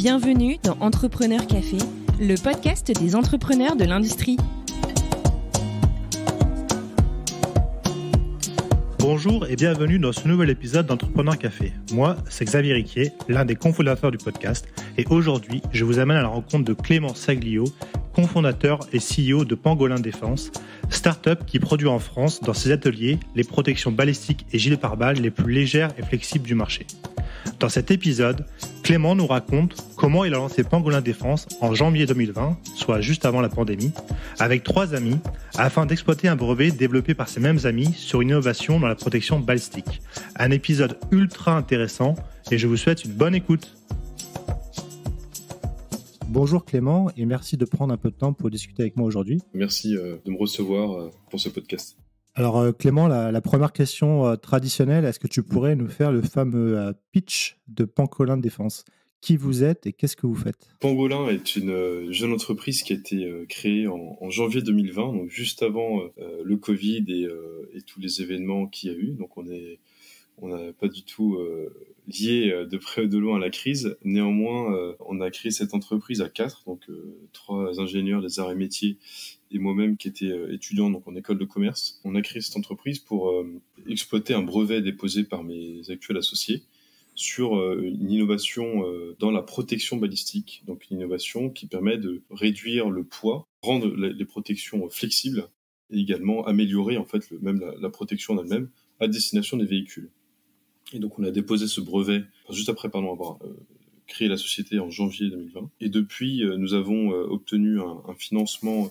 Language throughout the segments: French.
Bienvenue dans Entrepreneur Café, le podcast des entrepreneurs de l'industrie. Bonjour et bienvenue dans ce nouvel épisode d'Entrepreneur Café. Moi, c'est Xavier Riquier, l'un des cofondateurs du podcast, et aujourd'hui, je vous amène à la rencontre de Clément Saglio, cofondateur et CEO de Pangolin Défense, start-up qui produit en France, dans ses ateliers, les protections balistiques et gilets pare-balles les plus légères et flexibles du marché. Dans cet épisode, Clément nous raconte comment il a lancé Pangolin Défense en janvier 2020, soit juste avant la pandémie, avec 3 amis, afin d'exploiter un brevet développé par ces mêmes amis sur une innovation dans la protection balistique. Un épisode ultra intéressant et je vous souhaite une bonne écoute. Bonjour Clément et merci de prendre un peu de temps pour discuter avec moi aujourd'hui. Merci de me recevoir pour ce podcast. Alors Clément, la première question traditionnelle, est-ce que tu pourrais nous faire le fameux pitch de Pangolin Défense ? Qui vous êtes et qu'est-ce que vous faites ? Pangolin est une jeune entreprise qui a été créée en janvier 2020, donc juste avant le Covid et tous les événements qu'il y a eu. Donc on n'a pas du tout lié de près ou de loin à la crise. Néanmoins, on a créé cette entreprise à 4, donc 3 ingénieurs des arts et métiers et moi-même qui étais étudiant donc en école de commerce. On a créé cette entreprise pour exploiter un brevet déposé par mes actuels associés sur une innovation dans la protection balistique, donc une innovation qui permet de réduire le poids, rendre les protections flexibles et également améliorer en fait la protection en elle-même à destination des véhicules. Et donc on a déposé ce brevet juste après avoir créé la société en janvier 2020. Et depuis, nous avons obtenu un financement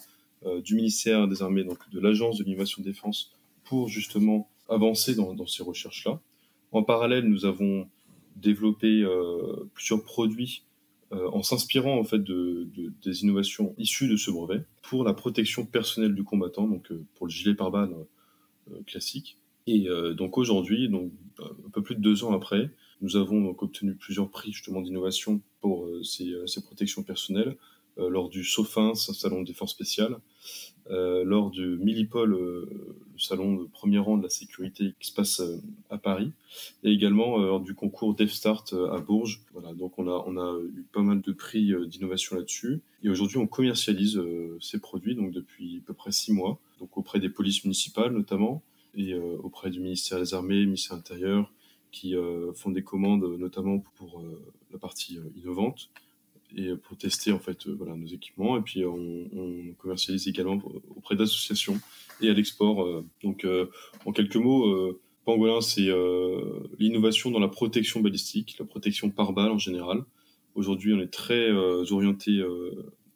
du ministère des Armées, donc de l'Agence de l'innovation de défense, pour justement avancer dans ces recherches-là. En parallèle, nous avons développé plusieurs produits en s'inspirant en fait des innovations issues de ce brevet pour la protection personnelle du combattant, donc pour le gilet pare-balles classique. Et donc aujourd'hui, donc un peu plus de 2 ans après, nous avons donc obtenu plusieurs prix justement d'innovation pour ces protections personnelles lors du SOFINS, salon des forces spéciales, lors du Milipol, le salon de premier rang de la sécurité qui se passe à Paris, et également lors du concours DevStart à Bourges. Voilà, donc on a eu pas mal de prix d'innovation là-dessus. Et aujourd'hui, on commercialise ces produits donc depuis à peu près 6 mois, donc auprès des polices municipales notamment, et auprès du ministère des Armées, ministère de l'Intérieur, qui font des commandes notamment pour la partie innovante et pour tester en fait nos équipements. Et puis on commercialise également auprès d'associations et à l'export. Donc en quelques mots, Pangolin, c'est l'innovation dans la protection balistique, la protection par balle en général. Aujourd'hui, on est très orienté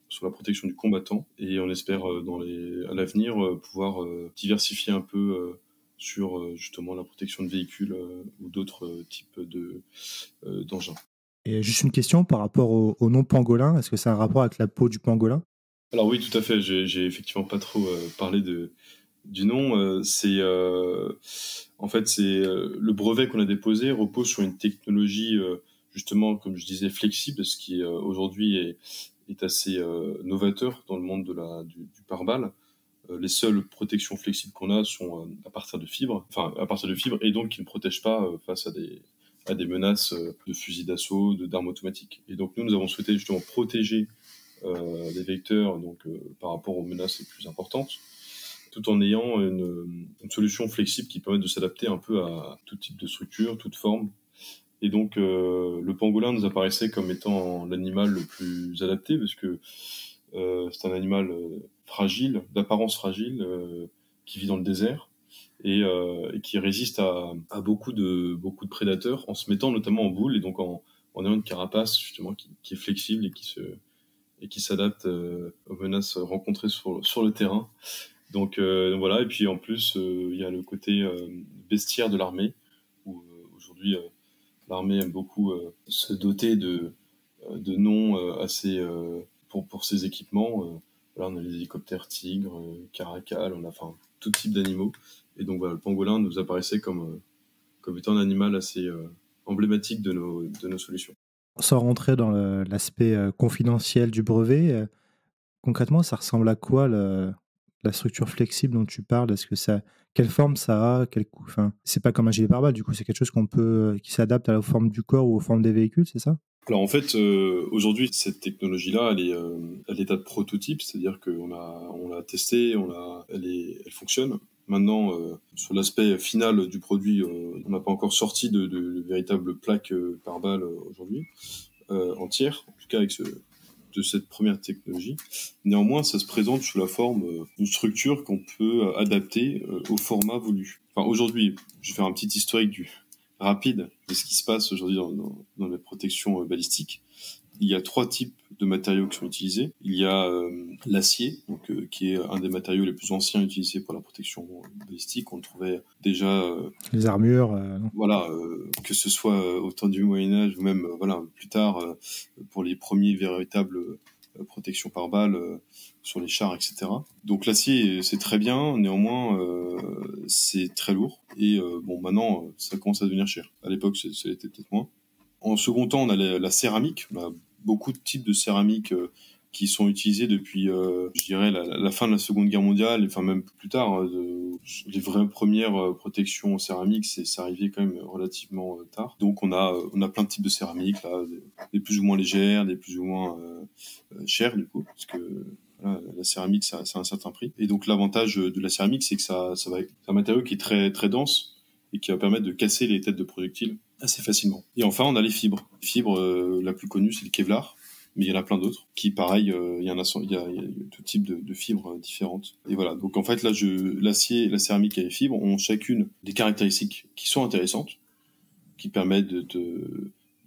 sur la protection du combattant et on espère à l'avenir pouvoir diversifier un peu sur justement la protection de véhicules ou d'autres types d'engins. Et juste une question par rapport au nom pangolin, est-ce que c'est un rapport avec la peau du pangolin ? Alors oui, tout à fait, j'ai effectivement pas trop parlé du nom. En fait, le brevet qu'on a déposé repose sur une technologie justement, comme je disais, flexible, ce qui aujourd'hui est assez novateur dans le monde du pare-balles. Les seules protections flexibles qu'on a sont à partir de fibres, et donc qui ne protègent pas face à des menaces de fusils d'assaut, d'armes automatiques. Et donc nous avons souhaité justement protéger les vecteurs par rapport aux menaces les plus importantes, tout en ayant une solution flexible qui permet de s'adapter un peu à tout type de structure, toute forme. Et donc le pangolin nous apparaissait comme étant l'animal le plus adapté, parce que c'est un animal fragile, d'apparence fragile, qui vit dans le désert et qui résiste à beaucoup de prédateurs en se mettant notamment en boule et donc en ayant une carapace justement qui est flexible et qui s'adapte aux menaces rencontrées sur le terrain. Donc voilà, et puis en plus il y a le côté bestiaire de l'armée où aujourd'hui l'armée aime beaucoup se doter de noms assez pour ses équipements. Là, on a les hélicoptères Tigre, Caracal, on a tout type d'animaux. Et donc voilà, le pangolin nous apparaissait comme étant un animal assez emblématique de nos solutions. Sans rentrer dans l'aspect confidentiel du brevet, concrètement, ça ressemble à quoi la structure flexible dont tu parles? Est-ce que quelle forme ça a? C'est pas comme un gilet pare-balles, du coup, c'est quelque chose qui s'adapte à la forme du corps ou aux formes des véhicules, c'est ça? Alors en fait, aujourd'hui, cette technologie-là, elle est à l'état de prototype, c'est-à-dire on l'a testée, elle fonctionne. Maintenant, sur l'aspect final du produit, on n'a pas encore sorti de véritables plaques par balle aujourd'hui, entières, en tout cas de cette première technologie. Néanmoins, ça se présente sous la forme d'une structure qu'on peut adapter au format voulu. Enfin, aujourd'hui, je vais faire un petit historique rapide de ce qui se passe aujourd'hui dans les protections balistiques. Il y a 3 types de matériaux qui sont utilisés. Il y a l'acier, qui est un des matériaux les plus anciens utilisés pour la protection balistique. On le trouvait déjà les armures. Voilà, que ce soit au temps du Moyen-Âge ou même plus tard pour les premiers véritables protections par balle sur les chars, etc. Donc l'acier, c'est très bien, néanmoins, c'est très lourd. Et maintenant, ça commence à devenir cher. À l'époque, ça l'était peut-être moins. En second temps, on a la céramique. On a beaucoup de types de céramique qui sont utilisés depuis, je dirais, la fin de la Seconde Guerre mondiale, enfin même plus tard. Les vraies premières protections céramiques, c'est arrivé quand même relativement tard. Donc on a plein de types de céramique, là, des plus ou moins légères, des plus ou moins chères du coup, parce que voilà, la céramique, ça a un certain prix. Et donc l'avantage de la céramique, c'est que c'est un matériau qui est très très dense et qui va permettre de casser les têtes de projectiles assez facilement. Et enfin, on a les fibres. La fibre la plus connue, c'est le Kevlar, mais il y en a plein d'autres qui, pareil, il y a tout type de fibres différentes. Et voilà. Donc en fait, là, l'acier, la céramique et les fibres ont chacune des caractéristiques qui sont intéressantes, qui permettent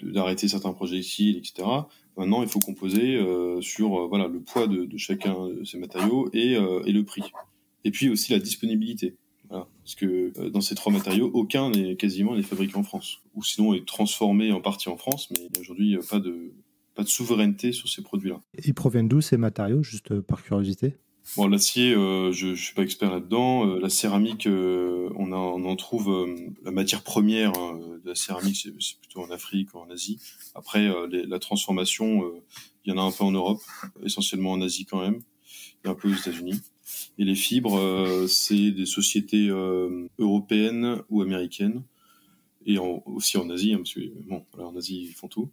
d'arrêter certains projectiles, etc. Maintenant, il faut composer sur le poids de chacun de ces matériaux et le prix. Et puis aussi la disponibilité. Voilà. Parce que dans ces 3 matériaux, aucun n'est fabriqué en France. Ou sinon est transformé en partie en France, mais aujourd'hui, pas de souveraineté sur ces produits-là. Ils proviennent d'où ces matériaux, juste par curiosité? Bon, l'acier, je suis pas expert là-dedans. La céramique, on en trouve la matière première de la céramique, c'est plutôt en Afrique ou en Asie. Après, la transformation, il y en a un peu en Europe, essentiellement en Asie quand même, et un peu aux États-Unis. Et les fibres, c'est des sociétés européennes ou américaines, et aussi en Asie, parce que en Asie ils font tout.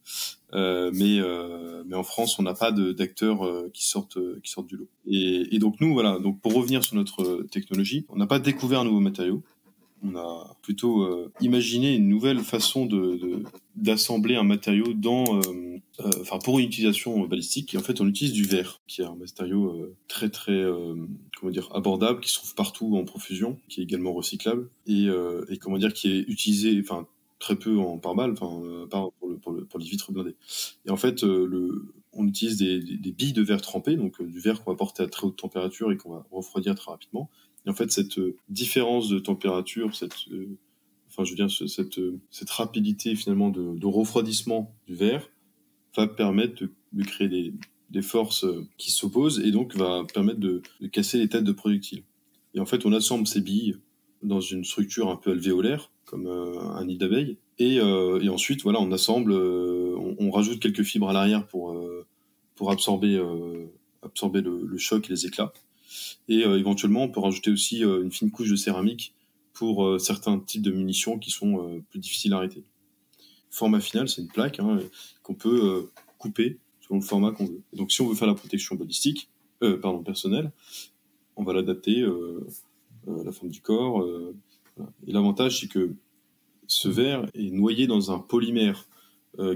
Mais en France, on n'a pas d'acteurs qui sortent du lot. Et donc nous, voilà. Donc pour revenir sur notre technologie, on n'a pas découvert un nouveau matériau. On a plutôt imaginé une nouvelle façon d'assembler un matériau pour une utilisation balistique. Et en fait, on utilise du verre, qui est un matériau très très abordable, qui se trouve partout en profusion, qui est également recyclable et qui est utilisé très peu en pare-balles, pour les vitres blindées. Et en fait, on utilise des billes de verre trempées, donc du verre qu'on va porter à très haute température et qu'on va refroidir très rapidement. Et en fait, cette différence de température, cette rapidité finalement de refroidissement du verre va permettre de créer des forces qui s'opposent et donc va permettre de casser les têtes de projectiles. Et en fait, on assemble ces billes dans une structure un peu alvéolaire, comme un nid d'abeille. Et ensuite, on assemble, on rajoute quelques fibres à l'arrière pour absorber le choc et les éclats. Et éventuellement, on peut rajouter aussi une fine couche de céramique pour certains types de munitions qui sont plus difficiles à arrêter. Format final, c'est une plaque qu'on peut couper selon le format qu'on veut. Et donc, si on veut faire la protection balistique, personnelle, on va l'adapter à la forme du corps. Voilà. Et l'avantage, c'est que ce verre est noyé dans un polymère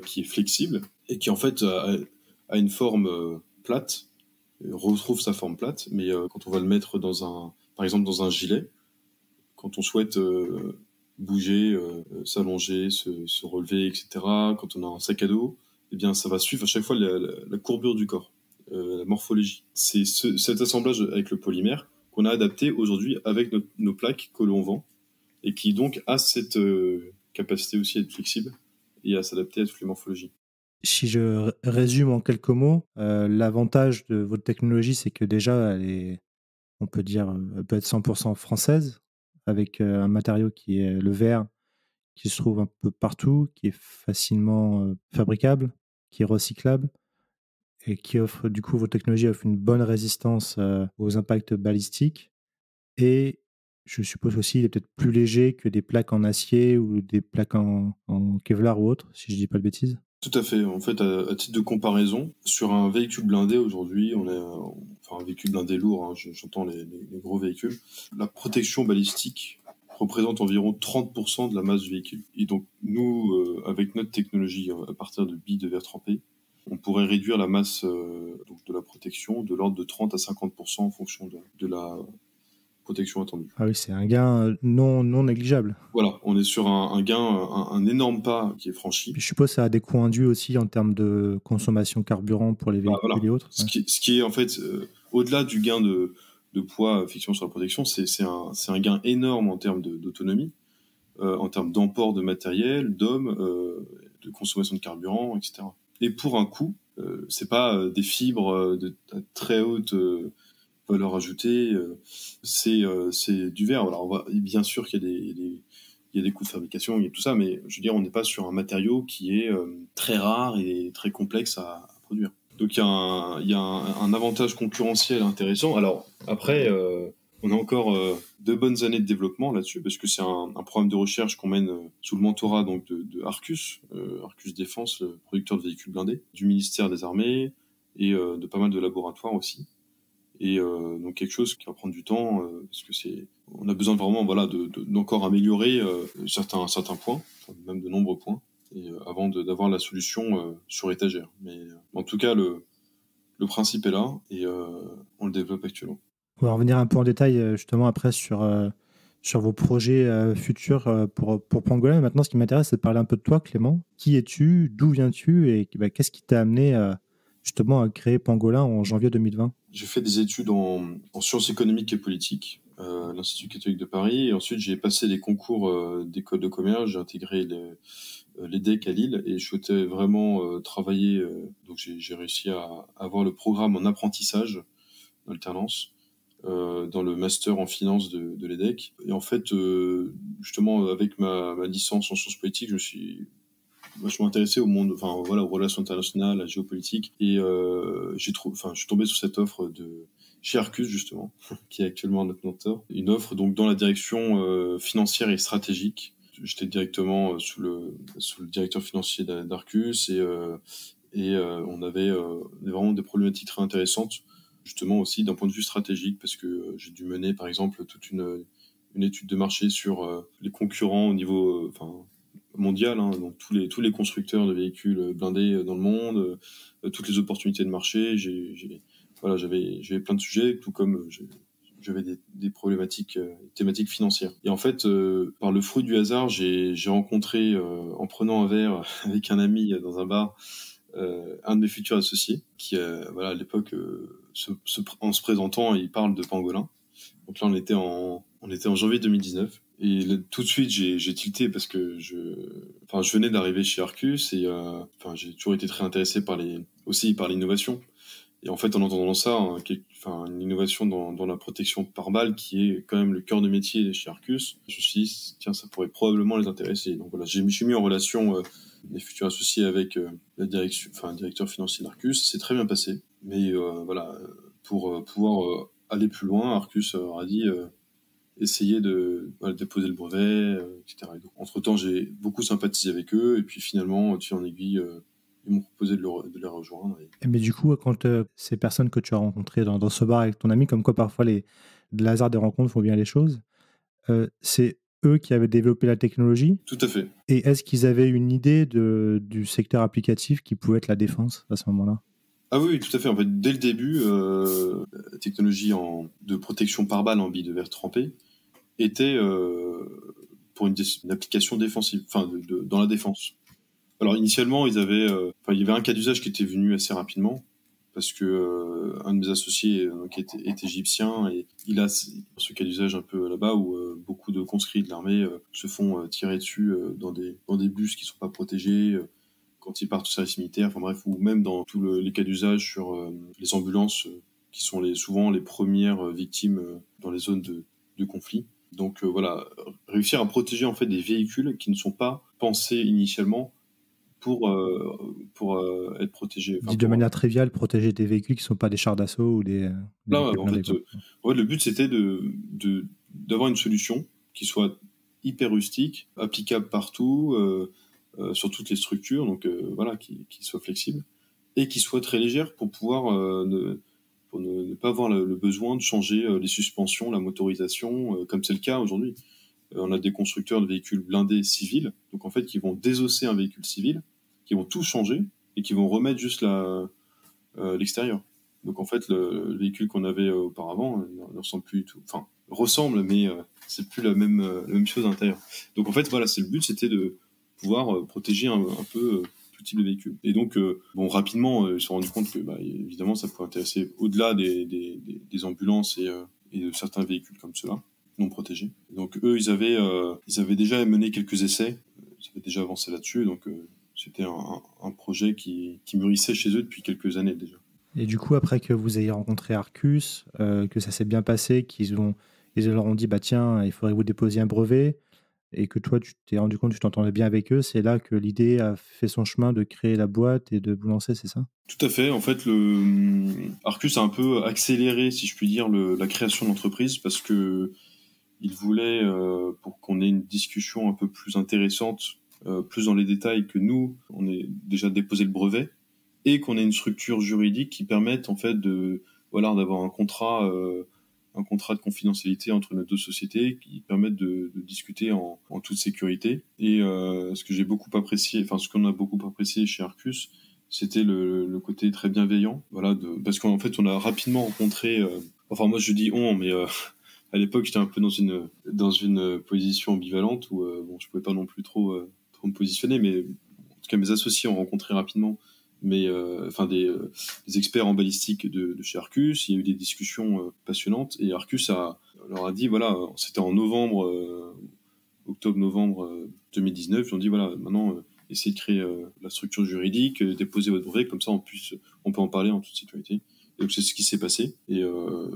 qui est flexible et qui en fait a une forme plate, retrouve sa forme plate, mais quand on va le mettre par exemple dans un gilet, quand on souhaite bouger, s'allonger, se relever, etc., quand on a un sac à dos, eh bien ça va suivre à chaque fois la courbure du corps, la morphologie. C'est cet assemblage avec le polymère qu'on a adapté aujourd'hui avec nos plaques que l'on vend et qui donc a cette capacité aussi à être flexible et à s'adapter à toutes les morphologies. Si je résume en quelques mots, l'avantage de votre technologie, c'est que déjà, on peut dire, elle peut être 100% française, avec un matériau qui est le verre, qui se trouve un peu partout, qui est facilement fabricable, qui est recyclable, et qui offre, du coup, votre technologie offre une bonne résistance aux impacts balistiques. Et je suppose aussi qu'il est peut-être plus léger que des plaques en acier ou des plaques en Kevlar ou autre, si je dis pas de bêtises. Tout à fait. En fait, à titre de comparaison, sur un véhicule blindé aujourd'hui, un véhicule blindé lourd, hein, j'entends les gros véhicules, la protection balistique représente environ 30% de la masse du véhicule. Et donc, nous, avec notre technologie, à partir de billes de verre trempé, on pourrait réduire la masse donc de la protection de l'ordre de 30 à 50% en fonction de la protection attendue. Ah oui, c'est un gain non négligeable. Voilà, on est sur un gain, un énorme pas qui est franchi. Puis je suppose que ça a des coûts induits aussi en termes de consommation carburant pour les véhicules voilà. et autres. Ce qui est en fait, au-delà du gain de poids effectivement sur la protection, c'est un gain énorme en termes d'autonomie, en termes d'emport de matériel, d'hommes, de consommation de carburant, etc. Et pour un coût, c'est pas des fibres de très haute valeur ajoutée, c'est du verre. Alors bien sûr qu'il y a des coûts de fabrication, il y a tout ça, mais je veux dire, on n'est pas sur un matériau qui est très rare et très complexe à produire. Donc il y a un avantage concurrentiel intéressant. Alors après, on a encore de bonnes années de développement là-dessus, parce que c'est un programme de recherche qu'on mène sous le mentorat donc de Arcus, Arcus Défense, le producteur de véhicules blindés, du ministère des Armées et de pas mal de laboratoires aussi. Et donc quelque chose qui va prendre du temps, parce que on a besoin vraiment d'encore améliorer certains points, même de nombreux points, et avant d'avoir la solution sur étagère. Mais en tout cas, le principe est là et on le développe actuellement. On va revenir un peu en détail justement après sur vos projets futurs pour Pangolin. Mais maintenant, ce qui m'intéresse, c'est de parler un peu de toi, Clément. Qui es-tu? D'où viens-tu? Et qu'est-ce qui t'a amené justement à créer Pangolin en janvier 2020? J'ai fait des études en sciences économiques et politiques à l'Institut catholique de Paris. Et ensuite, j'ai passé des concours d'école de commerce. J'ai intégré l'EDEC à Lille et je souhaitais vraiment travailler. Donc, j'ai réussi à avoir le programme en apprentissage d'alternance dans le master en finance de l'EDEC. Et en fait, justement, avec ma licence en sciences politiques, je me suis vachement intéressé au monde, aux relations internationales, à la géopolitique, et je suis tombé sur cette offre chez Arcus justement, qui est actuellement notre mentor, une offre donc dans la direction financière et stratégique. J'étais directement sous le directeur financier d'Arcus et on avait vraiment des problématiques très intéressantes, justement aussi d'un point de vue stratégique, parce que j'ai dû mener par exemple toute une étude de marché sur les concurrents au niveau mondial, hein, donc tous les constructeurs de véhicules blindés dans le monde, toutes les opportunités de marché. J'avais plein de sujets, tout comme j'avais des problématiques, thématiques financières. Et en fait, par le fruit du hasard, j'ai rencontré, en prenant un verre avec un ami dans un bar, un de mes futurs associés, qui, à l'époque, en se présentant, il parle de Pangolin. Donc là, on était en janvier 2019. Et là, tout de suite, j'ai tilté parce que je venais d'arriver chez Arcus et j'ai toujours été très intéressé par l'innovation. Et en fait, en entendant ça, une innovation dans la protection par balle, qui est quand même le cœur de métier chez Arcus, je me suis dit, tiens, ça pourrait probablement les intéresser. Donc voilà, je me suis mis en relation mes futurs associés avec le directeur financier d'Arcus. C'est très bien passé. Mais pour pouvoir aller plus loin, Arcus a dit essayer de déposer le brevet, etc. Et donc, entre-temps, j'ai beaucoup sympathisé avec eux. Et puis finalement, de fil en aiguille, ils m'ont proposé de les rejoindre. Mais du coup, quand ces personnes que tu as rencontrées dans ce bar avec ton ami, comme quoi parfois le hasard des rencontres font bien les choses, c'est eux qui avaient développé la technologie? Tout à fait. Et est-ce qu'ils avaient une idée du secteur applicatif qui pouvait être la défense à ce moment-là? Ah oui, tout à fait. En fait, dès le début, la technologie de protection par balle en billes de verre trempé était pour une application défensive, dans la défense. Alors initialement, il y avait un cas d'usage qui était venu assez rapidement, parce que un de mes associés qui est égyptien, et il a ce cas d'usage un peu là-bas où beaucoup de conscrits de l'armée se font tirer dessus dans des bus qui sont pas protégés quand ils partent au service militaire, ou même dans tous les cas d'usage sur les ambulances qui sont souvent les premières victimes dans les zones de conflit. Donc réussir à protéger en fait des véhicules qui ne sont pas pensés initialement pour être protégés. Dit de manière triviale, protéger des véhicules qui ne sont pas des chars d'assaut ou des... le but, c'était d'avoir une solution qui soit hyper rustique, applicable partout, sur toutes les structures, donc voilà, qui soient flexibles et qui soient très légères pour pouvoir ne pas avoir le besoin de changer les suspensions, la motorisation, comme c'est le cas aujourd'hui. On a des constructeurs de véhicules blindés civils, donc en fait qui vont désosser un véhicule civil, qui vont tout changer et qui vont remettre juste l'extérieur. Donc en fait le véhicule qu'on avait auparavant ne ressemble plus du tout. Enfin ressemble, mais c'est plus la même chose à l'intérieur. Donc en fait voilà, c'est le but, c'était de pouvoir protéger un peu tout type de véhicule. Et donc rapidement ils se sont rendus compte que évidemment ça pouvait intéresser au-delà des ambulances et de certains véhicules comme ceux-là non protégés. Donc eux ils avaient déjà mené quelques essais, ils avaient déjà avancé là-dessus, donc c'était un projet qui mûrissait chez eux depuis quelques années déjà. Et du coup, après que vous ayez rencontré Arcus, que ça s'est bien passé, ils leur ont dit, tiens, il faudrait que vous déposiez un brevet, et que toi, tu t'es rendu compte que tu t'entendais bien avec eux, c'est là que l'idée a fait son chemin de créer la boîte et de vous lancer, c'est ça? Tout à fait. En fait, Arcus a un peu accéléré, si je puis dire, la création de l'entreprise parce que il voulait, pour qu'on ait une discussion un peu plus intéressante, plus dans les détails, que nous, on ait déjà déposé le brevet et qu'on ait une structure juridique qui permette en fait d'avoir un contrat de confidentialité entre nos deux sociétés qui permettent de discuter en toute sécurité. Et ce qu'on a beaucoup apprécié chez Arcus, c'était le côté très bienveillant. Voilà, parce qu'en fait, on a rapidement rencontré. Moi, je dis on, mais à l'époque, j'étais un peu dans une position ambivalente où je pouvais pas non plus trop me positionner, mais en tout cas, mes associés ont rencontré rapidement des experts en balistique de chez Arcus. Il y a eu des discussions passionnantes et Arcus leur a dit voilà, c'était en octobre-novembre 2019, ils ont dit voilà, maintenant essayez de créer la structure juridique, déposez votre brevet, comme ça on peut en parler en toute sécurité. Et donc c'est ce qui s'est passé et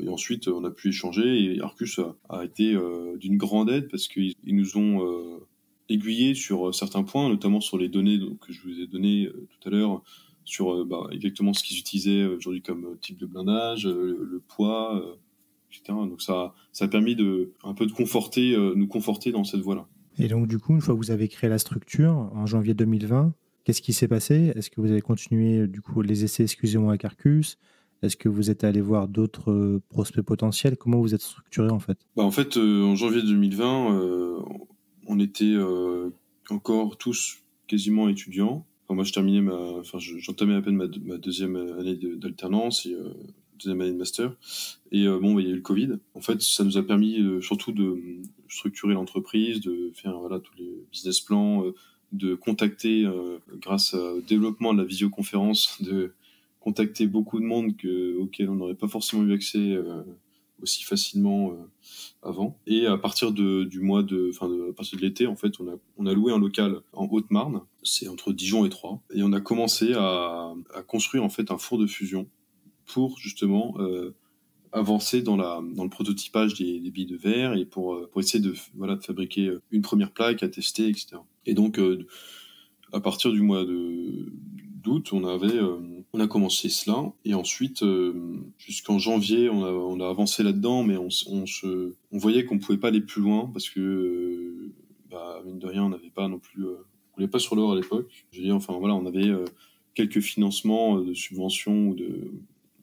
ensuite on a pu échanger et Arcus a été d'une grande aide parce qu'ils nous ont aiguillés sur certains points, notamment sur les données que je vous ai données tout à l'heure, sur exactement ce qu'ils utilisaient aujourd'hui comme type de blindage, le poids, etc. Donc ça a permis un peu de nous conforter dans cette voie-là. Et donc du coup, une fois que vous avez créé la structure, en janvier 2020, qu'est-ce qui s'est passé? Est-ce que vous avez continué du coup les essais, exclusivement avec Arcus? Est-ce que vous êtes allé voir d'autres prospects potentiels? Comment vous êtes structuré en fait? En fait, en janvier 2020, on était encore tous quasiment étudiants. Moi, j'entamais à peine ma deuxième année d'alternance et deuxième année de master. Et il y a eu le Covid. En fait, ça nous a permis surtout de structurer l'entreprise, de faire tous les business plans, de contacter, grâce au développement de la visioconférence, de contacter beaucoup de monde auquel on n'aurait pas forcément eu accès aussi facilement avant. Et à partir à partir de l'été, en fait, on a loué un local en Haute-Marne, c'est entre Dijon et Troyes, et on a commencé à construire en fait un four de fusion pour justement avancer dans le prototypage des billes de verre et pour essayer de fabriquer une première plaque à tester, etc. Et donc à partir du mois d'août, on a commencé cela et ensuite jusqu'en janvier on a avancé là-dedans, mais on voyait qu'on pouvait pas aller plus loin parce que mine de rien on n'avait pas non plus on roulait pas sur l'or à l'époque. Je veux dire, on avait quelques financements de subventions ou de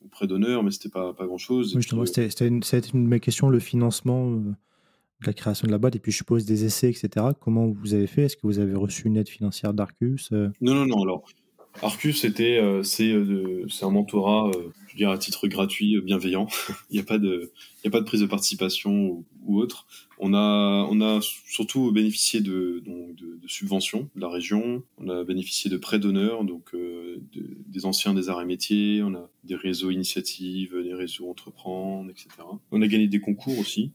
prêts d'honneur, mais c'était pas grand chose. Oui, justement, c'était une de mes questions, le financement de la création de la boîte, et puis je suppose des essais, etc. Comment vous avez fait? Est-ce que vous avez reçu une aide financière d'Arcus? Non. Alors, Arcus, c'est un mentorat, je veux dire, à titre gratuit, bienveillant. Il n'y a pas de prise de participation ou autre. On a surtout bénéficié de subventions de la région. On a bénéficié de prêts d'honneur, donc des anciens des arts et métiers. On a des réseaux initiatives, des réseaux entreprendre, etc. On a gagné des concours aussi.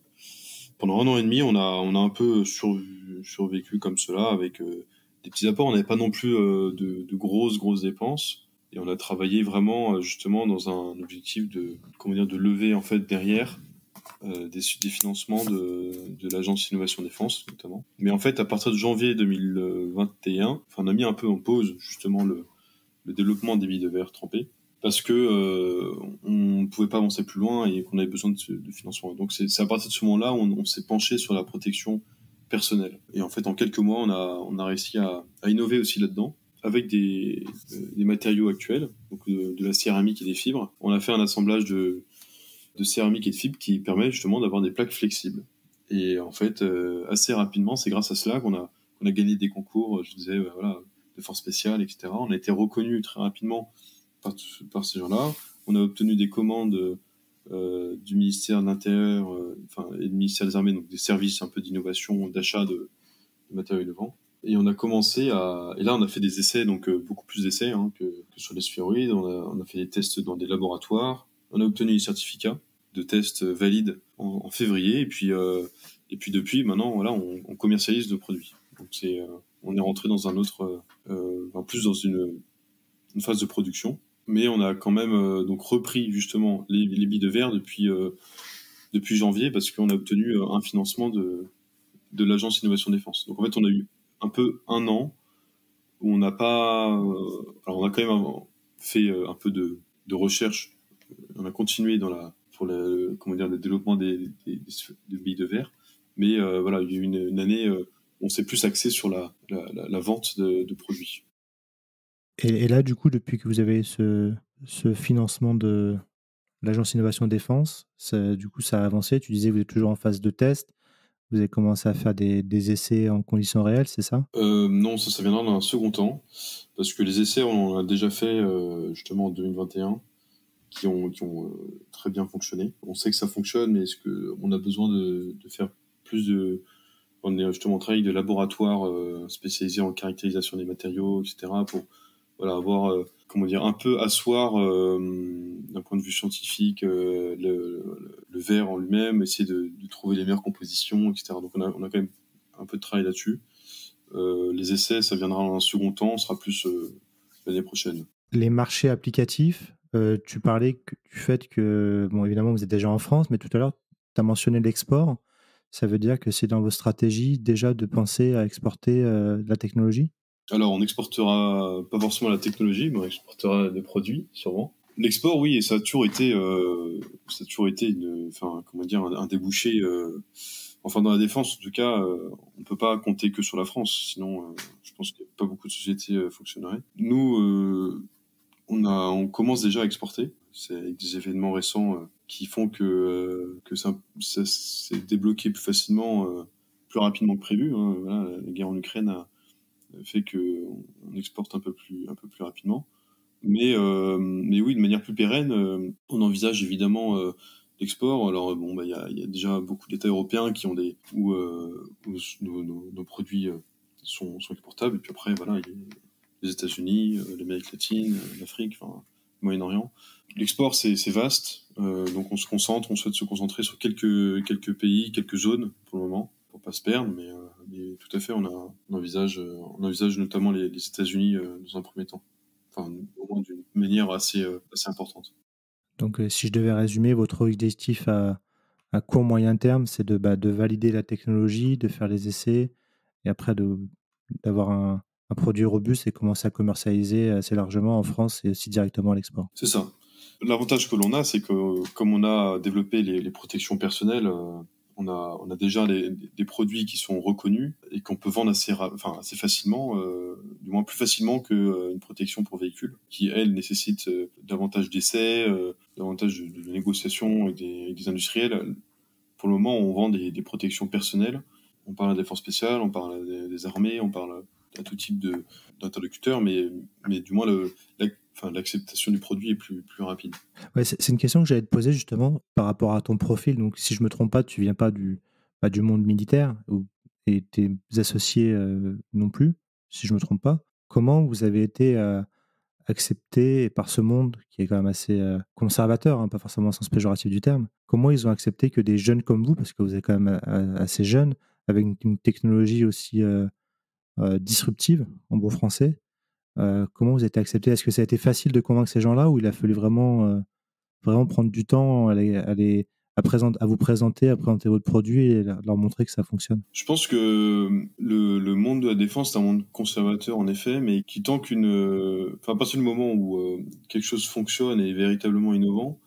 Pendant 1 an et demi, on a un peu survécu comme cela avec des petits apports. On n'avait pas non plus de grosses dépenses. Et on a travaillé vraiment justement dans un objectif de lever en fait derrière des financements de l'agence Innovation Défense notamment. Mais en fait, à partir de janvier 2021, on a mis un peu en pause justement le développement des billes de verre trempées parce que on ne pouvait pas avancer plus loin et qu'on avait besoin de financement. Donc c'est à partir de ce moment-là où on s'est penché sur la protection personnel. Et en fait, en quelques mois, on a réussi à innover aussi là-dedans, avec des matériaux actuels, donc de la céramique et des fibres. On a fait un assemblage de céramique et de fibres qui permet justement d'avoir des plaques flexibles. Et en fait, assez rapidement, c'est grâce à cela qu'on a gagné des concours, je disais, voilà, de force spéciale, etc. On a été reconnu très rapidement par ces gens-là. On a obtenu des commandes du ministère de l'Intérieur et du ministère des Armées, donc des services un peu d'innovation, d'achat de matériaux innovants. Et on a commencé et là on a fait des essais, donc beaucoup plus d'essais que sur les sphéroïdes. On a fait des tests dans des laboratoires. On a obtenu des certificats de tests valides en février. Et puis depuis, maintenant, voilà, on commercialise nos produits. Donc on est rentré dans un autre, plus dans une phase de production. Mais on a quand même donc repris justement les billes de verre depuis janvier, parce qu'on a obtenu un financement de l'Agence Innovation Défense. Donc en fait, on a eu un peu un an où on n'a pas... alors on a quand même fait un peu de recherche. On a continué pour le développement des billes de verre. Mais voilà, il y a eu une année où on s'est plus axé sur la vente de produits. Et là, du coup, depuis que vous avez ce financement de l'Agence Innovation Défense, du coup, ça a avancé. Tu disais que vous êtes toujours en phase de test. Vous avez commencé à faire des essais en conditions réelles, c'est ça? Non, ça viendra dans un second temps, parce que les essais, on en a déjà fait justement en 2021, qui ont très bien fonctionné. On sait que ça fonctionne, mais est-ce qu'on a besoin de faire plus de... On est justement en travail de laboratoire spécialisé en caractérisation des matériaux, etc., pour avoir un peu asseoir d'un point de vue scientifique le verre en lui-même, essayer de trouver les meilleures compositions, etc. Donc on a quand même un peu de travail là-dessus. Les essais, ça viendra dans un second temps, on sera plus l'année prochaine. Les marchés applicatifs, tu parlais du fait que, bon, évidemment, vous êtes déjà en France, mais tout à l'heure, tu as mentionné l'export. Ça veut dire que c'est dans vos stratégies déjà de penser à exporter de la technologie? Alors, on n'exportera pas forcément la technologie, mais on exportera des produits, sûrement. L'export, oui, et ça a toujours été un débouché. Enfin, dans la défense, en tout cas, on peut pas compter que sur la France. Sinon, je pense que pas beaucoup de sociétés fonctionneraient. Nous, on commence déjà à exporter. C'est avec des événements récents qui font que ça s'est débloqué plus facilement, plus rapidement que prévu. Hein. Voilà, la guerre en Ukraine a fait qu'on exporte un peu plus rapidement. Mais oui, de manière plus pérenne, on envisage évidemment l'export. Alors il y a déjà beaucoup d'États européens qui ont où nos produits sont exportables. Et puis après, voilà, il y a les États-Unis, l'Amérique latine, l'Afrique, le Moyen-Orient. L'export, c'est vaste, donc on souhaite se concentrer sur quelques pays, quelques zones pour le moment, pour pas se perdre, mais tout à fait, on envisage notamment les États-Unis dans un premier temps, enfin au moins d'une manière assez importante. Donc, si je devais résumer, votre objectif à court moyen terme, c'est de valider la technologie, de faire les essais, et après d'avoir un produit robuste et commencer à commercialiser assez largement en France et aussi directement à l'export. C'est ça. L'avantage que l'on a, c'est que comme on a développé les protections personnelles, on a déjà des produits qui sont reconnus et qu'on peut vendre assez facilement, du moins plus facilement qu'une protection pour véhicule, qui elle nécessite davantage d'essais, davantage de négociations avec des industriels. Pour le moment, on vend des protections personnelles. On parle des forces spéciales, on parle des armées, on parle à tout type d'interlocuteurs, mais du moins l'acceptation du produit est plus rapide. Ouais, c'est une question que j'allais te poser justement par rapport à ton profil. Donc, si je me trompe pas, tu viens pas du monde militaire et tes associés non plus, si je me trompe pas. Comment vous avez été accepté par ce monde qui est quand même assez conservateur, hein, pas forcément au sens péjoratif du terme? Comment ils ont accepté que des jeunes comme vous, parce que vous êtes quand même assez jeune, avec une technologie aussi disruptive en bon français, comment vous avez été accepté? Est-ce que ça a été facile de convaincre ces gens-là ou il a fallu vraiment prendre du temps à vous présenter, à présenter votre produit et leur montrer que ça fonctionne? Je pense que le monde de la défense, c'est un monde conservateur en effet, mais qui tant à partir du moment où quelque chose fonctionne et est véritablement innovant,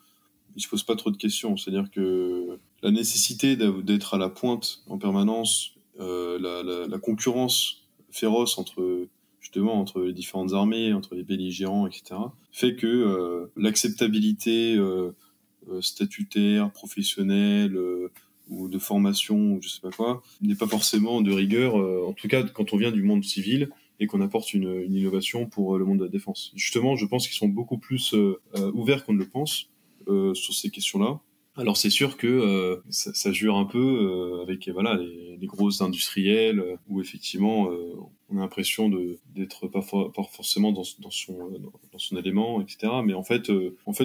il se pose pas trop de questions. C'est-à-dire que la nécessité d'être à la pointe en permanence la concurrence féroce entre les différentes armées, entre les belligérants, etc., fait que l'acceptabilité statutaire, professionnelle ou de formation, ou je sais pas quoi, n'est pas forcément de rigueur, en tout cas quand on vient du monde civil et qu'on apporte une innovation pour le monde de la défense. Justement, je pense qu'ils sont beaucoup plus ouverts qu'on ne le pense sur ces questions-là. Alors c'est sûr que ça jure un peu avec les grosses industriels où effectivement on a l'impression d'être pas forcément dans son élément, etc. Mais en fait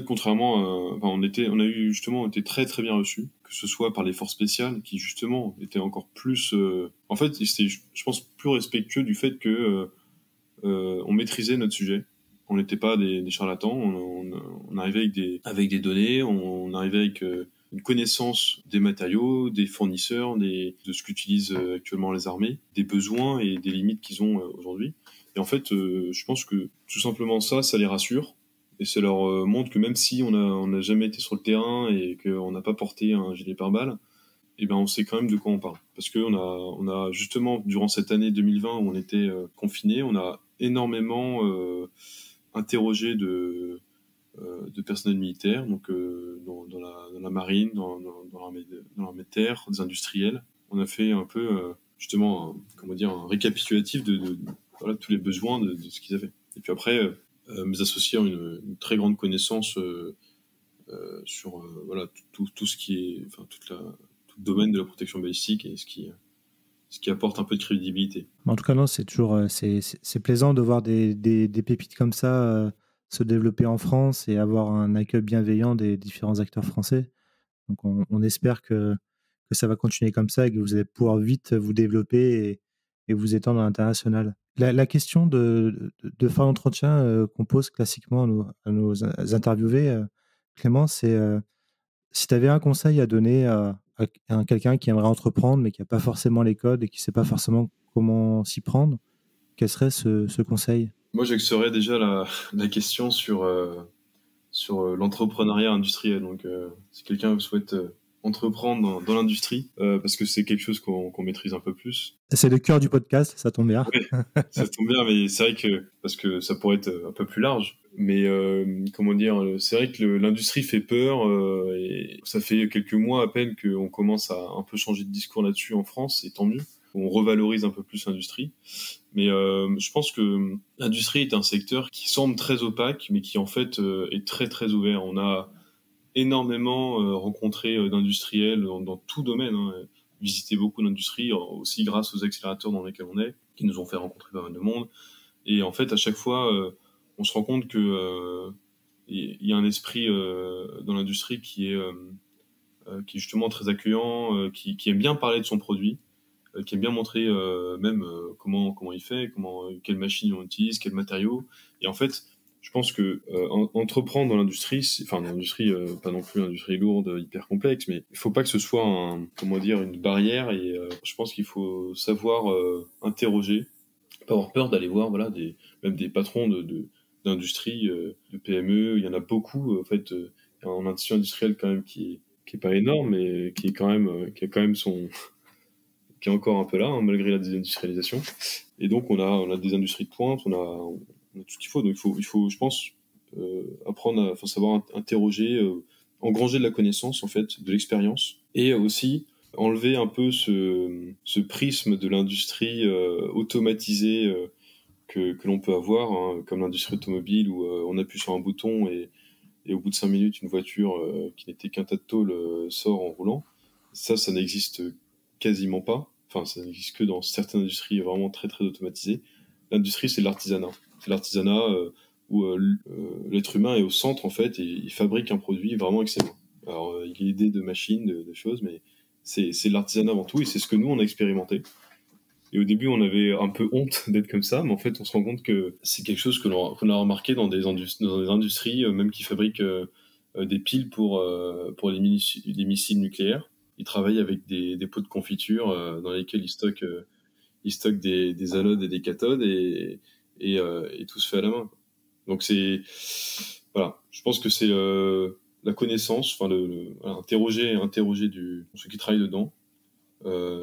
contrairement on était très très bien reçus, que ce soit par les forces spéciales qui justement étaient encore plus en fait c'était, je pense, plus respectueux du fait que on maîtrisait notre sujet. On n'était pas des charlatans, on arrivait avec des données, on arrivait avec une connaissance des matériaux, des fournisseurs, de ce qu'utilisent actuellement les armées, des besoins et des limites qu'ils ont aujourd'hui. Et en fait, je pense que tout simplement ça les rassure. Et ça leur montre que même si on n'a jamais été sur le terrain et qu'on n'a pas porté un gilet pare-balles, eh ben on sait quand même de quoi on parle. Parce que on a justement, durant cette année 2020 où on était confinés, on a énormément interrogé de personnel militaire, donc dans la marine, dans l'armée de terre, des industriels. On a fait un peu justement un récapitulatif de tous les besoins de ce qu'ils avaient. Et puis après, mes associés ont une très grande connaissance sur tout ce qui est, tout le domaine de la protection balistique et ce qui apporte un peu de crédibilité. En tout cas, non, c'est toujours c'est plaisant de voir des pépites comme ça se développer en France et avoir un accueil bienveillant des différents acteurs français. Donc, on espère que ça va continuer comme ça et que vous allez pouvoir vite vous développer et vous étendre à l'international. La question de fin d'entretien qu'on pose classiquement à nos interviewés, Clément, c'est si tu avais un conseil à donner à quelqu'un qui aimerait entreprendre mais qui n'a pas forcément les codes et qui ne sait pas forcément comment s'y prendre, quel serait ce conseil? Moi, j'axerais déjà la question sur l'entrepreneuriat industriel. Donc, si quelqu'un souhaite entreprendre dans l'industrie, parce que c'est quelque chose qu'on maîtrise un peu plus. C'est le cœur du podcast, ça tombe bien. Ouais, ça tombe bien, mais c'est vrai que, parce que ça pourrait être un peu plus large, mais c'est vrai que l'industrie fait peur, et ça fait quelques mois à peine qu'on commence à un peu changer de discours là-dessus en France, et tant mieux. On revalorise un peu plus l'industrie. Mais je pense que l'industrie est un secteur qui semble très opaque, mais qui en fait est très très ouvert. On a énormément rencontré d'industriels dans tout domaine, hein, visité beaucoup d'industries, aussi grâce aux accélérateurs dans lesquels on est, qui nous ont fait rencontrer pas mal de monde. Et en fait, à chaque fois, on se rend compte que il y a un esprit dans l'industrie qui est justement très accueillant, qui aime bien parler de son produit, qui aime bien montrer comment il fait, quelle machine on utilise, quels matériaux. Et en fait, je pense que entreprendre dans l'industrie, dans l'industrie, pas non plus l'industrie lourde, hyper complexe, mais il faut pas que ce soit une barrière. Et je pense qu'il faut savoir interroger, pas avoir peur d'aller voir, même des patrons d'industrie, de PME. Il y en a beaucoup, en fait, en industrie industrielle quand même qui est pas énorme, mais qui a quand même qui est encore un peu là, hein, malgré la désindustrialisation. Et donc, on a des industries de pointe, on a tout ce qu'il faut. Donc, il faut, je pense, savoir interroger, engranger de la connaissance, en fait, de l'expérience. Et aussi, enlever un peu ce prisme de l'industrie automatisée que l'on peut avoir, hein, comme l'industrie automobile où on appuie sur un bouton et au bout de 5 minutes, une voiture qui n'était qu'un tas de tôle sort en roulant. Ça n'existe quasiment pas. Enfin, ça n'existe que dans certaines industries vraiment très très automatisées. L'industrie, c'est l'artisanat. C'est l'artisanat où l'être humain est au centre, en fait, et il fabrique un produit vraiment excellent. Alors, il est aidé de machines, de choses, mais c'est l'artisanat avant tout, et c'est ce que nous, on a expérimenté. Et au début, on avait un peu honte d'être comme ça, mais en fait, on se rend compte que c'est quelque chose qu'on a remarqué dans des industries, même qui fabriquent des piles pour les missiles nucléaires. Ils travaillent avec des pots de confiture dans lesquels ils stockent des anodes et des cathodes et tout se fait à la main. Donc voilà, je pense que c'est la connaissance, interroger ceux qui travaillent dedans,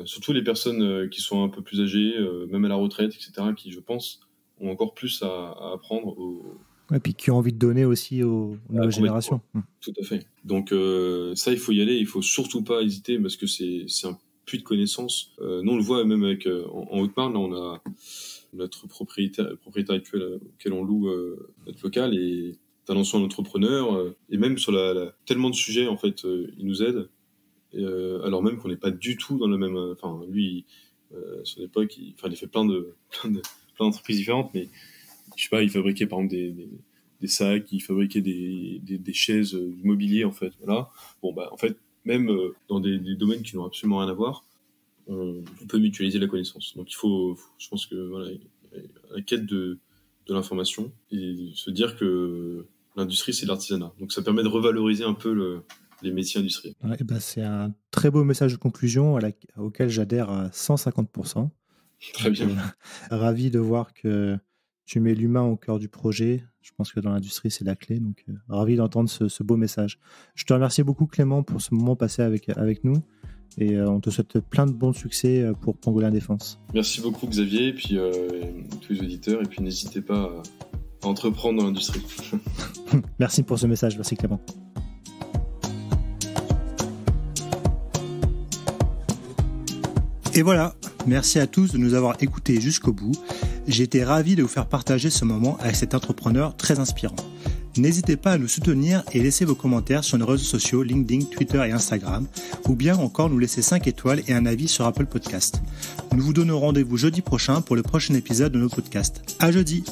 surtout les personnes qui sont un peu plus âgées, même à la retraite, etc., qui, je pense, ont encore plus à apprendre Et puis qui ont envie de donner aussi aux nouvelles générations. Tout à fait. Donc ça, il faut y aller, il faut surtout pas hésiter parce que c'est un puits de connaissances. Nous, on le voit même avec en Haute-Marne, là, on a notre propriétaire actuel auquel on loue notre local et un ancien entrepreneur et même sur tellement de sujets en fait, il nous aide. Alors même qu'on n'est pas du tout dans le même. Enfin, lui, à son époque, il a fait plein d'entreprises différentes, mais je sais pas, il fabriquait par exemple des sacs, il fabriquait des chaises, du mobilier en fait. Voilà. Bon en fait, même dans des domaines qui n'ont absolument rien à voir, on peut mutualiser la connaissance. Donc je pense que voilà, à la quête de l'information et se dire que l'industrie c'est l'artisanat. Donc ça permet de revaloriser un peu les métiers industriels. Ouais, c'est un très beau message de conclusion auquel j'adhère à 150%. Très bien. Ravi de voir que tu mets l'humain au cœur du projet. Je pense que dans l'industrie, c'est la clé. Donc, ravi d'entendre ce beau message. Je te remercie beaucoup, Clément, pour ce moment passé avec nous. Et on te souhaite plein de bons succès pour Pangolin Défense. Merci beaucoup, Xavier, et puis tous les auditeurs. Et puis, n'hésitez pas à entreprendre dans l'industrie. Merci pour ce message. Merci, Clément. Et voilà, merci à tous de nous avoir écoutés jusqu'au bout. J'ai été ravi de vous faire partager ce moment avec cet entrepreneur très inspirant. N'hésitez pas à nous soutenir et laisser vos commentaires sur nos réseaux sociaux LinkedIn, Twitter et Instagram, ou bien encore nous laisser 5 étoiles et un avis sur Apple Podcast. Nous vous donnons rendez-vous jeudi prochain pour le prochain épisode de nos podcasts. À jeudi!